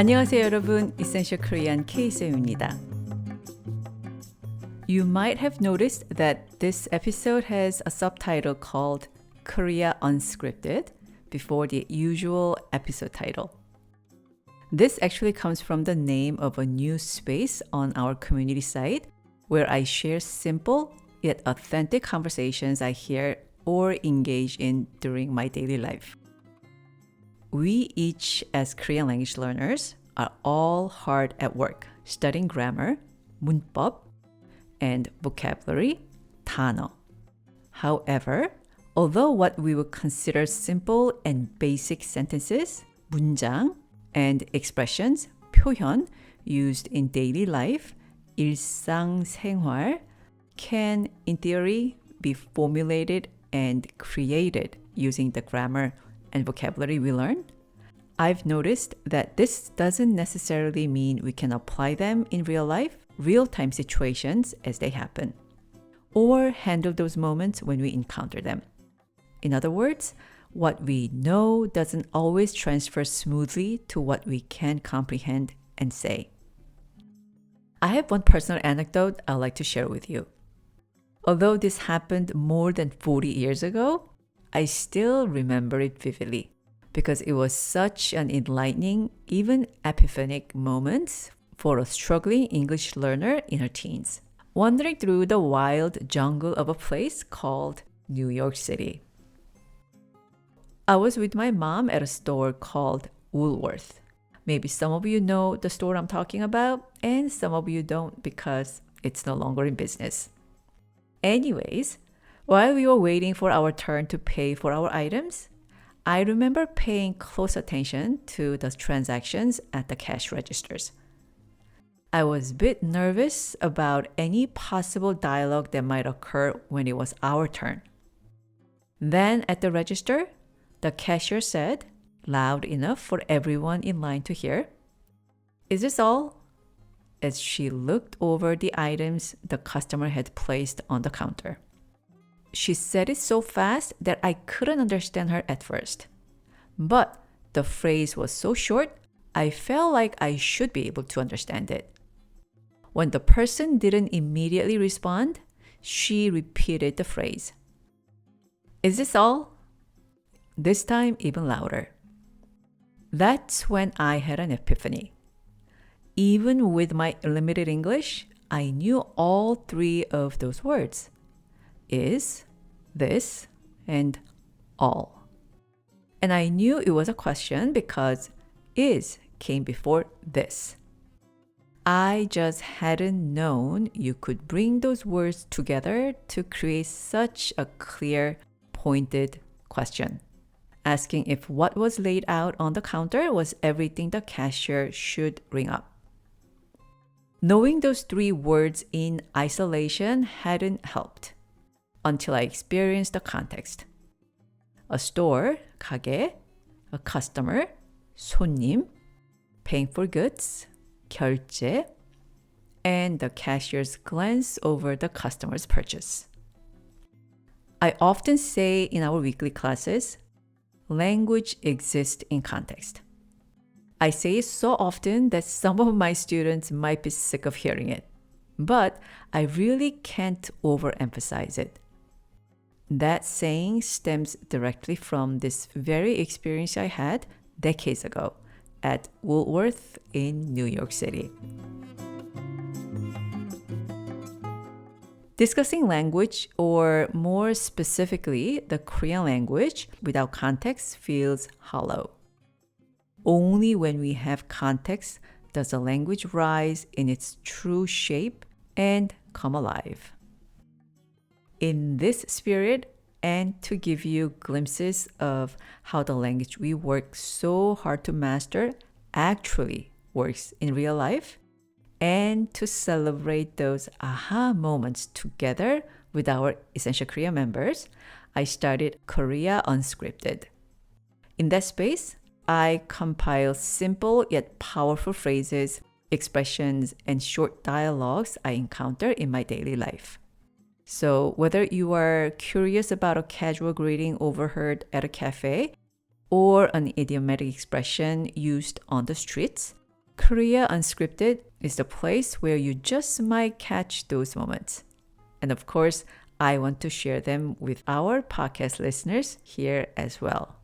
안녕하세요 여러분, Essential Korean Kay-ssam입니다. You might have noticed that this episode has a subtitle called Korea Unscripted before the usual episode title. This actually comes from the name of a new space on our community site where I share simple yet authentic conversations I hear or engage in during my daily life. We each, as Korean language learners, are all hard at work studying grammar, 문법, and vocabulary, 단어. However, although what we would consider simple and basic sentences, 문장, and expressions, 표현, used in daily life, 일상생활, can, in theory, be formulated and created using the grammar and vocabulary we learn, I've noticed that this doesn't necessarily mean we can apply them in real life, real-time situations as they happen, or handle those moments when we encounter them. In other words, what we know doesn't always transfer smoothly to what we can comprehend and say. I have one personal anecdote I'd like to share with you. Although this happened more than 40 years ago, I still remember it vividly because it was such an enlightening, even epiphanic moment for a struggling English learner in her teens, wandering through the wild jungle of a place called New York City. I was with my mom at a store called Woolworth. Maybe some of you know the store I'm talking about, and some of you don't because it's no longer in business. Anyways, while we were waiting for our turn to pay for our items, I remember paying close attention to the transactions at the cash registers. I was a bit nervous about any possible dialogue that might occur when it was our turn. Then at the register, the cashier said, loud enough for everyone in line to hear, "Is this all?" as she looked over the items the customer had placed on the counter. She said it so fast that I couldn't understand her at first. But the phrase was so short, I felt like I should be able to understand it. When the person didn't immediately respond, she repeated the phrase. "Is this all?" This time even louder. That's when I had an epiphany. Even with my limited English, I knew all three of those words. Is, this, and all. And I knew it was a question because is came before this. I just hadn't known you could bring those words together to create such a clear, pointed question, asking if what was laid out on the counter was everything the cashier should ring up. Knowing those three words in isolation hadn't helped until I experienced the context. A store, 가게, a customer, 손님, paying for goods, 결제, and the cashier's glance over the customer's purchase. I often say in our weekly classes, language exists in context. I say it so often that some of my students might be sick of hearing it, but I really can't overemphasize it. That saying stems directly from this very experience I had decades ago at Woolworth in New York City. Discussing language, or more specifically, the Korean language, without context feels hollow. Only when we have context does the language rise in its true shape and come alive. In this spirit, and to give you glimpses of how the language we work so hard to master actually works in real life, and to celebrate those aha moments together with our Essential Korea members, I started Korea Unscripted. In that space, I compile simple yet powerful phrases, expressions, and short dialogues I encounter in my daily life. So whether you are curious about a casual greeting overheard at a cafe or an idiomatic expression used on the streets, Korea Unscripted is the place where you just might catch those moments. And of course, I want to share them with our podcast listeners here as well.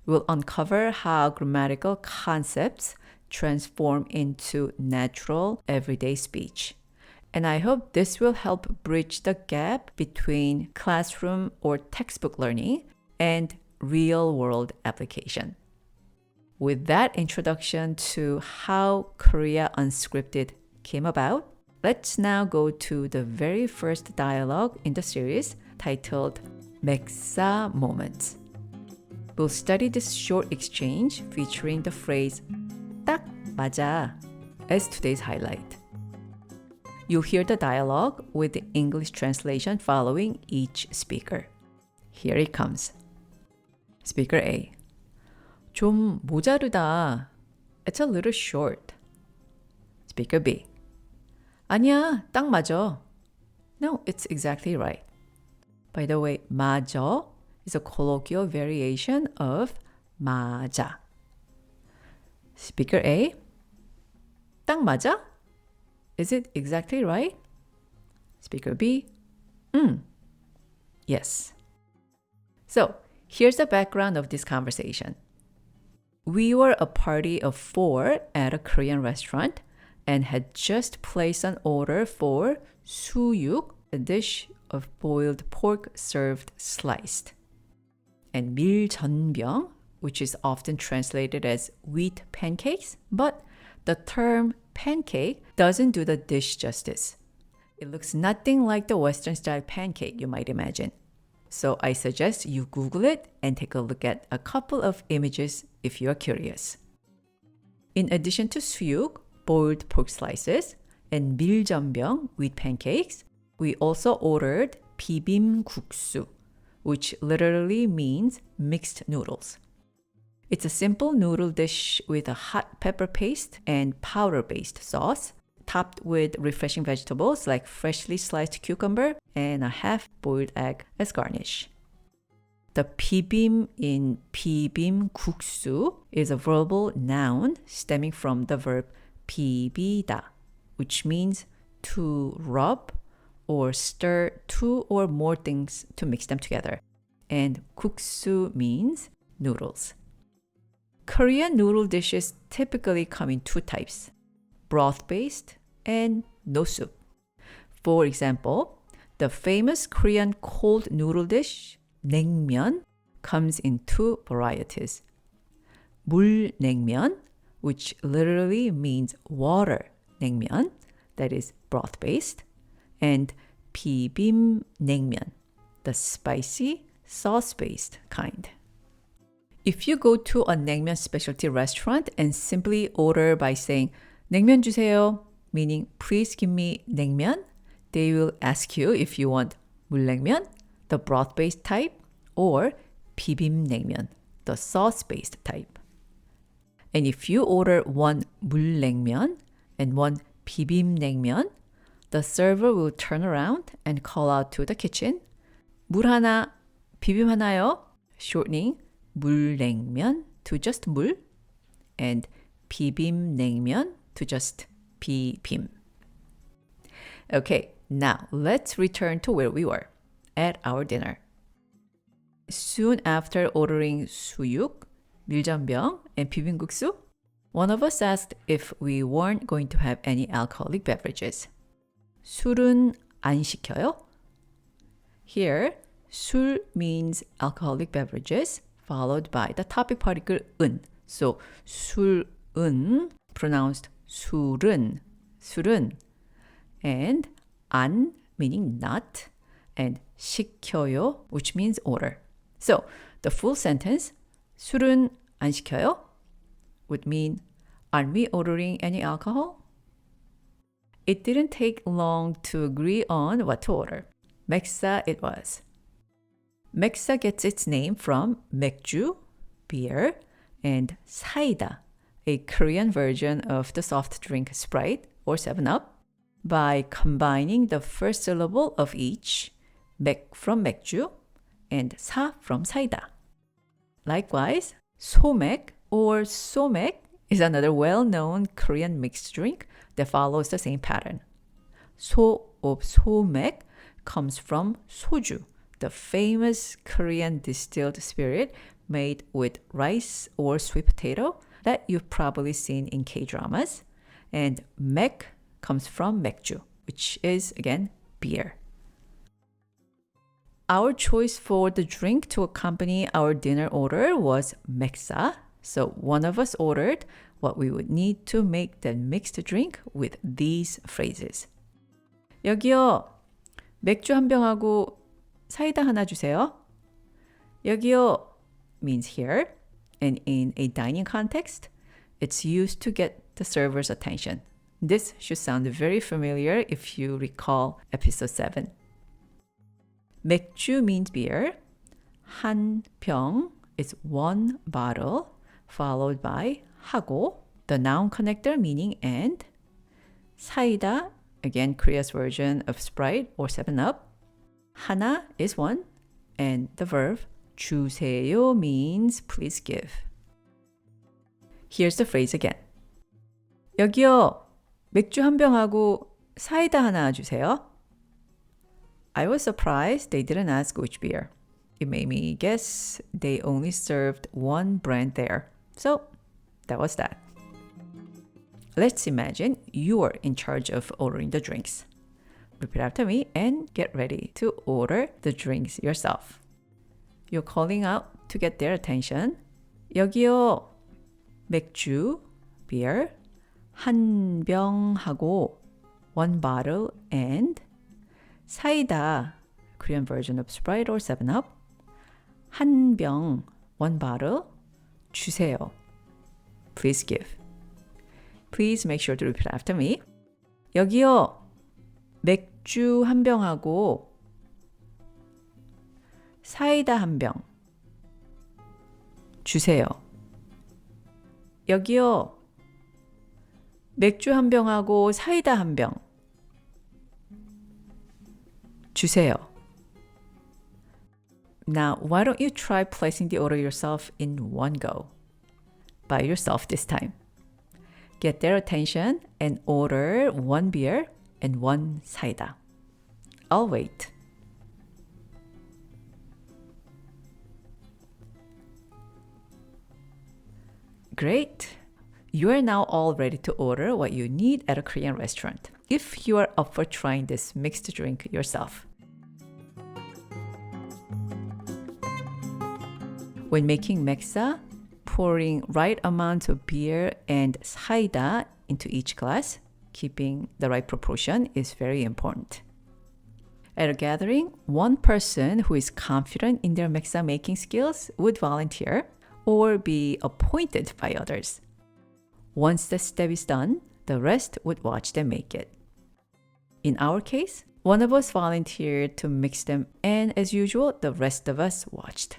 We'll uncover how grammatical concepts transform into natural, everyday speech. And I hope this will help bridge the gap between classroom or textbook learning and real-world application. With that introduction to how Korea Unscripted came about, let's now go to the very first dialogue in the series titled Maeksa Moments. We'll study this short exchange featuring the phrase 딱 맞아 as today's highlight. You'll hear the dialogue with the English translation following each speaker. Here it comes. Speaker A. 좀 모자르다. It's a little short. Speaker B. 아니야, 딱 맞아. No, it's exactly right. By the way, 맞아 is a colloquial variation of 맞아. Speaker A. 딱 맞아? Is it exactly right? Speaker B. Yes. So, here's the background of this conversation. We were a party of 4 at a Korean restaurant and had just placed an order for 수육, a dish of boiled pork served sliced, and 밀전병, which is often translated as wheat pancakes, but the term pancake doesn't do the dish justice. It looks nothing like the Western-style pancake you might imagine. So I suggest you Google it and take a look at a couple of images if you're curious. In addition to 수육, boiled pork slices, and 밀전병, wheat pancakes, we also ordered 비빔국수, which literally means mixed noodles. It's a simple noodle dish with a hot pepper paste and powder-based sauce, topped with refreshing vegetables like freshly sliced cucumber and a half-boiled egg as garnish. The 비빔 in 비빔국수 is a verbal noun stemming from the verb 비비다, which means to rub or stir 2 or more things to mix them together. And 국수 means noodles. Korean noodle dishes typically come in 2 types, broth-based and no soup. For example, the famous Korean cold noodle dish, 냉면, comes in 2 varieties. 물냉면, which literally means water 냉면, that is broth-based, and 비빔냉면, the spicy, sauce-based kind. If you go to a 냉면 specialty restaurant and simply order by saying 냉면 주세요, meaning please give me 냉면, they will ask you if you want 물냉면, the broth-based type, or 비빔냉면, the sauce-based type. And if you order one 물냉면 and one 비빔냉면, the server will turn around and call out to the kitchen, 물 하나, 비빔 하나요, shortening 물냉면 to just 물, and 비빔냉면 to just 비빔. Okay, now let's return to where we were, at our dinner. Soon after ordering 수육, 밀전병, and 비빔국수, one of us asked if we weren't going to have any alcoholic beverages. 술은 안 시켜요? Here, 술 means alcoholic beverages, followed by the topic particle 은. So, 술은, pronounced 술은, 술은. And 안, meaning not, and 시켜요, which means order. So, the full sentence, 술은 안 시켜요, would mean, aren't we ordering any alcohol? It didn't take long to agree on what to order. Maeksa it was. Maeksa gets its name from 맥주, beer, and 사이다, a Korean version of the soft drink Sprite or 7-Up, by combining the first syllable of each, 맥 from 맥주 and 사 from 사이다. Likewise, 소맥 or 소맥 is another well-known Korean mixed drink that follows the same pattern. So of Somaek comes from soju, the famous Korean distilled spirit made with rice or sweet potato that you've probably seen in K-dramas. And mek comes from 맥주, which is, again, beer. Our choice for the drink to accompany our dinner order was Maeksa. So one of us ordered what we would need to make the mixed drink with these phrases. 여기요, 맥주 한 병하고 사이다 하나 주세요. 여기요 means here, and in a dining context, it's used to get the server's attention. This should sound very familiar if you recall episode 7. 맥주 means beer. 한 병 is one bottle, followed by 하고, the noun connector meaning and. 사이다, again Korea's version of Sprite or 7-Up. 하나 is one, and the verb 주세요 means please give. Here's the phrase again. 여기요, 맥주 한 병하고 사이다 하나 주세요. I was surprised they didn't ask which beer. It made me guess they only served one brand there. So that was that. Let's imagine you are in charge of ordering the drinks. Repeat after me and get ready to order the drinks yourself. You're calling out to get their attention. 여기요, 맥주, beer, 한 병하고 one bottle and 사이다, Korean version of Sprite or 7-Up. 한 병, one bottle, 주세요. Please give. Please make sure to repeat after me. 여기요, 맥주 한 병하고 사이다 한 병 주세요. 여기요, 맥주 한 병하고 사이다 한 병 주세요. Now, why don't you try placing the order yourself in one go? By yourself this time. Get their attention and order one beer and one 사이다. I'll wait. Great! You are now all ready to order what you need at a Korean restaurant, if you are up for trying this mixed drink yourself. When making Maeksa, pouring right amounts of beer and 사이다 into each glass, keeping the right proportion, is very important. At a gathering, one person who is confident in their Maeksa making skills would volunteer or be appointed by others. Once the step is done, the rest would watch them make it. In our case, one of us volunteered to mix them, and as usual, the rest of us watched.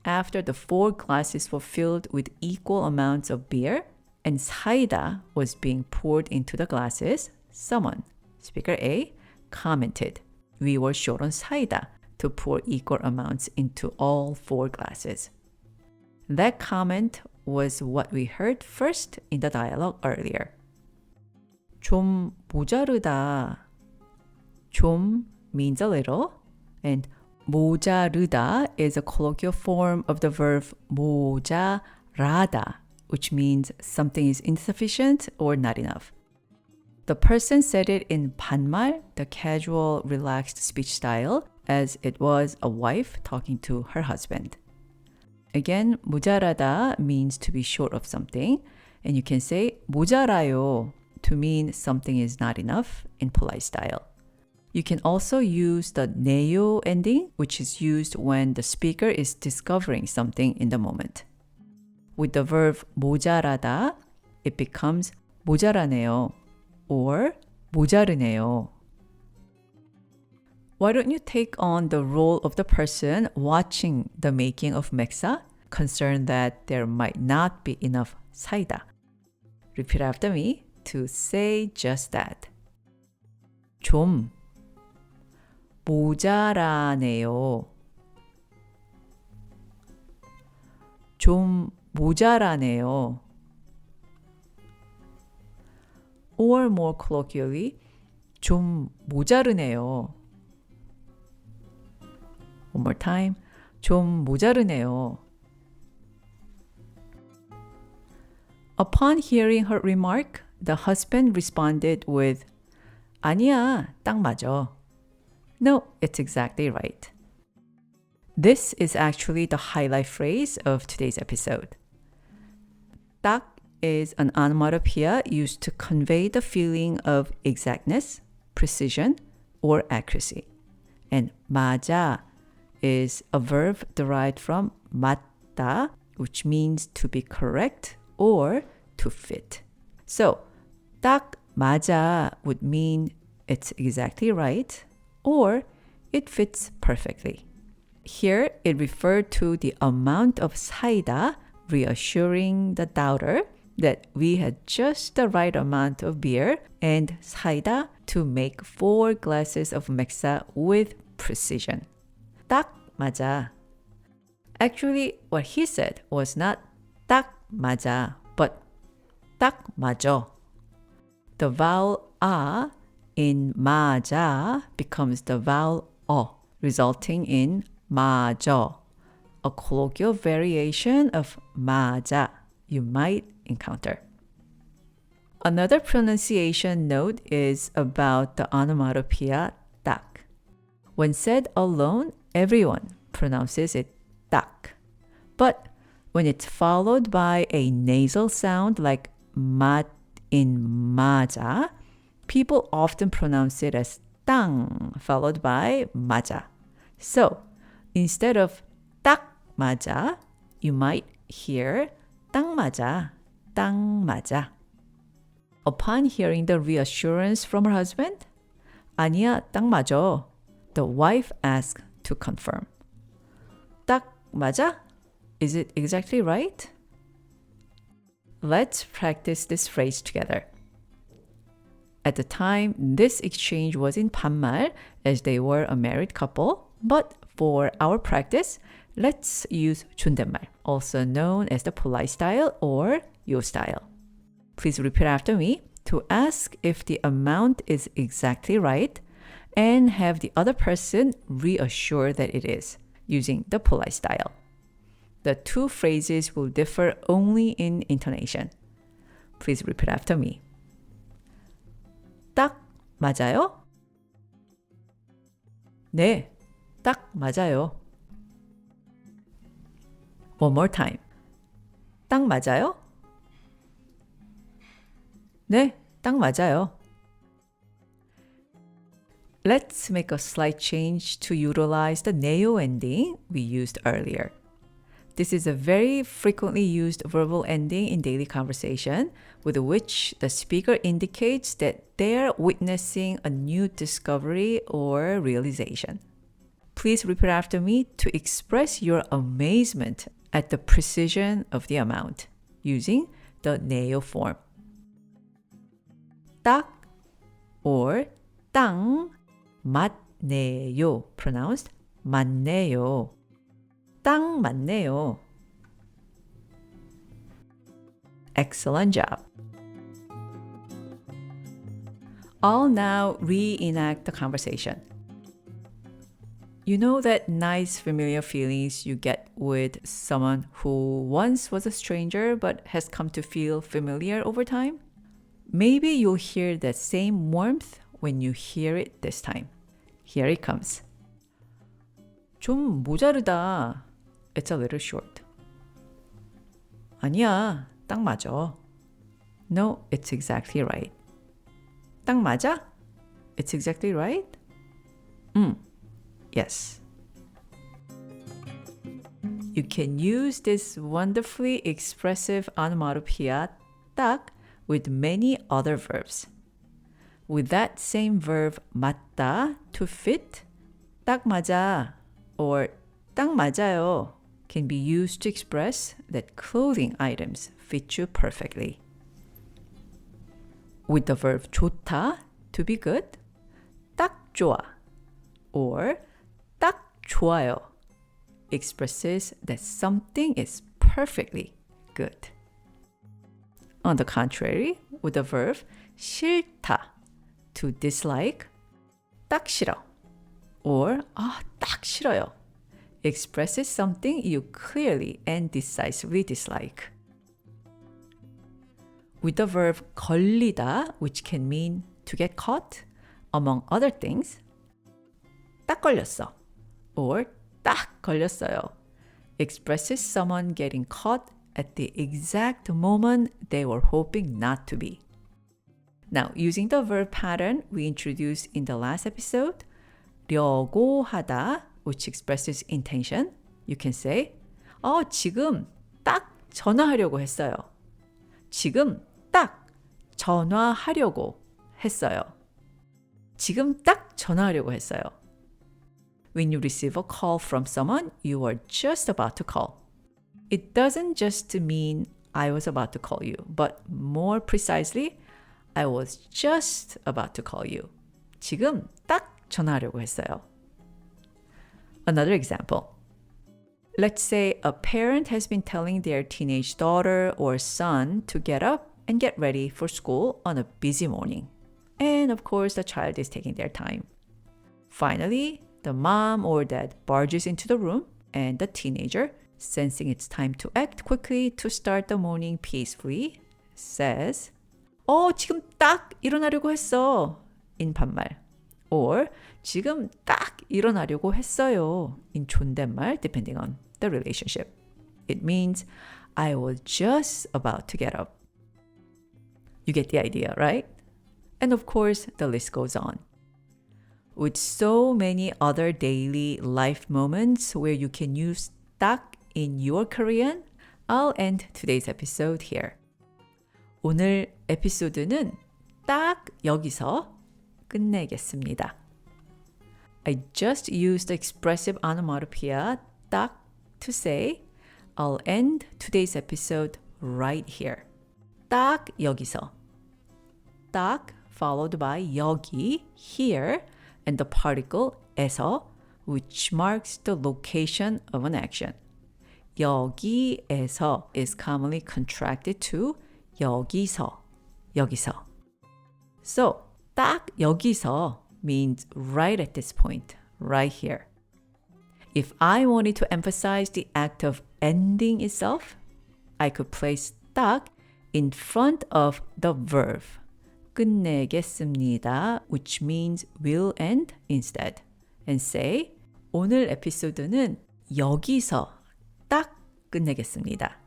After the 4 glasses were filled with equal amounts of beer and 사이다 was being poured into the glasses, someone, speaker A, commented, "We were short on 사이다 to pour equal amounts into all 4 glasses." That comment was what we heard first in the dialogue earlier. 좀 모자르다. 좀 means a little, and 모자르다 is a colloquial form of the verb 모자라다, which means something is insufficient or not enough. The person said it in 반말, the casual, relaxed speech style, as it was a wife talking to her husband. Again, 모자라다 means to be short of something, and you can say 모자라요 to mean something is not enough in polite style. You can also use the 네요 ending, which is used when the speaker is discovering something in the moment. With the verb 모자라다, it becomes 모자라네요 or 모자르네요. Why don't you take on the role of the person watching the making of Maeksa, concerned that there might not be enough 사이다? Repeat after me to say just that. 좀 모자라네요. 좀 모자라네요. or more colloquially, 좀 모자르네요. One more time. 좀 모자르네요. Upon hearing her remark, the husband responded with 아니야, 딱 맞아. No, it's exactly right. This is actually the highlight phrase of today's episode. 딱 is an onomatopoeia used to convey the feeling of exactness, precision, or accuracy. And 맞아 is a verb derived from 맞다, which means to be correct or to fit. So, 딱 맞아 would mean it's exactly right or it fits perfectly. Here, it referred to the amount of 사이다, reassuring the doubter that we had just the right amount of beer and 사이다 to make 4 glasses of Maeksa with precision. 딱 맞아. Actually, what he said was not 딱 맞아, but 딱 맞아. The vowel a in 맞아 becomes the vowel 어, resulting in 맞아, a colloquial variation of 맞아 you might encounter. Another pronunciation note is about the onomatopoeia 딱. When said alone, everyone pronounces it 딱. But when it's followed by a nasal sound like 맛 in 맞아, people often pronounce it as 땅 followed by 맞아. So, instead of 딱 맞아, you might hear 땅 맞아, 땅 맞아. Upon hearing the reassurance from her husband, 아니야, 딱 맞아, the wife asked to confirm. 딱 맞아? Is it exactly right? Let's practice this phrase together. At the time, this exchange was in 반말 as they were a married couple, but for our practice, let's use 존댓말, also known as the polite style or yo style. Please repeat after me to ask if the amount is exactly right and have the other person reassure that it is, using the polite style. The 2 phrases will differ only in intonation. Please repeat after me. 딱 맞아요? 네, 딱 맞아요. One more time. 딱 맞아요? 네, 딱 맞아요. Let's make a slight change to utilize the 네요 ending we used earlier. This is a very frequently used verbal ending in daily conversation with which the speaker indicates that they are witnessing a new discovery or realization. Please repeat after me to express your amazement at the precision of the amount using the 네요 form. 딱 or 땅 맞네요, pronounced 맞네요. 딱 맞네요. Excellent job. I'll now reenact the conversation. You know that nice familiar feelings you get with someone who once was a stranger but has come to feel familiar over time? Maybe you'll hear that same warmth when you hear it this time. Here it comes. 좀 모자르다. It's a little short. 아니야, 딱 맞아. No, it's exactly right. 딱 맞아? It's exactly right? Yes. You can use this wonderfully expressive onomatopoeia 딱 with many other verbs. With that same verb 맞다 to fit, 딱 맞아 or 딱 맞아요 can be used to express that clothing items fit you perfectly. With the verb 좋다 to be good, 딱 좋아 or 딱 좋아요 expresses that something is perfectly good. On the contrary, with the verb 싫다, to dislike, 딱 싫어, or 딱 싫어요, expresses something you clearly and decisively dislike. With the verb 걸리다, which can mean to get caught, among other things, 딱 걸렸어, or 딱 걸렸어요, expresses someone getting caught at the exact moment they were hoping not to be. Now, using the verb pattern we introduced in the last episode, 려고 하다, which expresses intention, you can say, 지금 딱 전화하려고 했어요. 지금 딱 전화하려고 했어요. 지금 딱 전화하려고 했어요. When you receive a call from someone you are just about to call. It doesn't just mean I was about to call you, but more precisely, I was just about to call you. 지금 딱 전화하려고 했어요. Another example. Let's say a parent has been telling their teenage daughter or son to get up and get ready for school on a busy morning. And of course, the child is taking their time. Finally, the mom or dad barges into the room and the teenager, sensing it's time to act quickly to start the morning peacefully, says, 지금 딱 일어나려고 했어, in 반말. Or 지금 딱 일어나려고 했어요, in 존댓말, depending on the relationship. It means I was just about to get up. You get the idea, right? And of course, the list goes on. With so many other daily life moments where you can use 딱 in your Korean, I'll end today's episode here. 오늘 에피소드는 딱 여기서 끝내겠습니다. I just used the expressive onomatopoeia 딱 to say I'll end today's episode right here. 딱 여기서. 딱 followed by 여기, here, and the particle 에서, which marks the location of an action. 여기에서 is commonly contracted to 여기서, 여기서. So, 딱 여기서 means right at this point, right here. If I wanted to emphasize the act of ending itself, I could place 딱 in front of the verb 끝내겠습니다, which means will end instead, and say 오늘 에피소드는 여기서 딱 끝내겠습니다.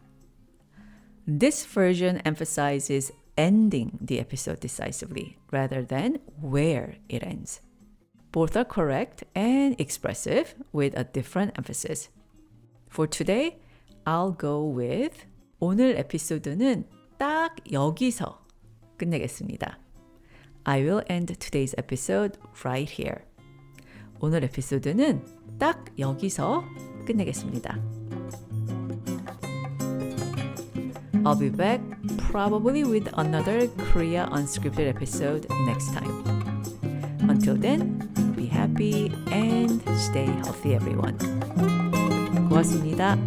This version emphasizes ending the episode decisively rather than where it ends. Both are correct and expressive with a different emphasis. For today, I'll go with 오늘 에피소드는 딱 여기서 끝내겠습니다. I will end today's episode right here. 오늘 에피소드는 딱 여기서 끝내겠습니다. I'll be back probably with another Korea Unscripted episode next time. Until then, be happy and stay healthy everyone. 고맙습니다.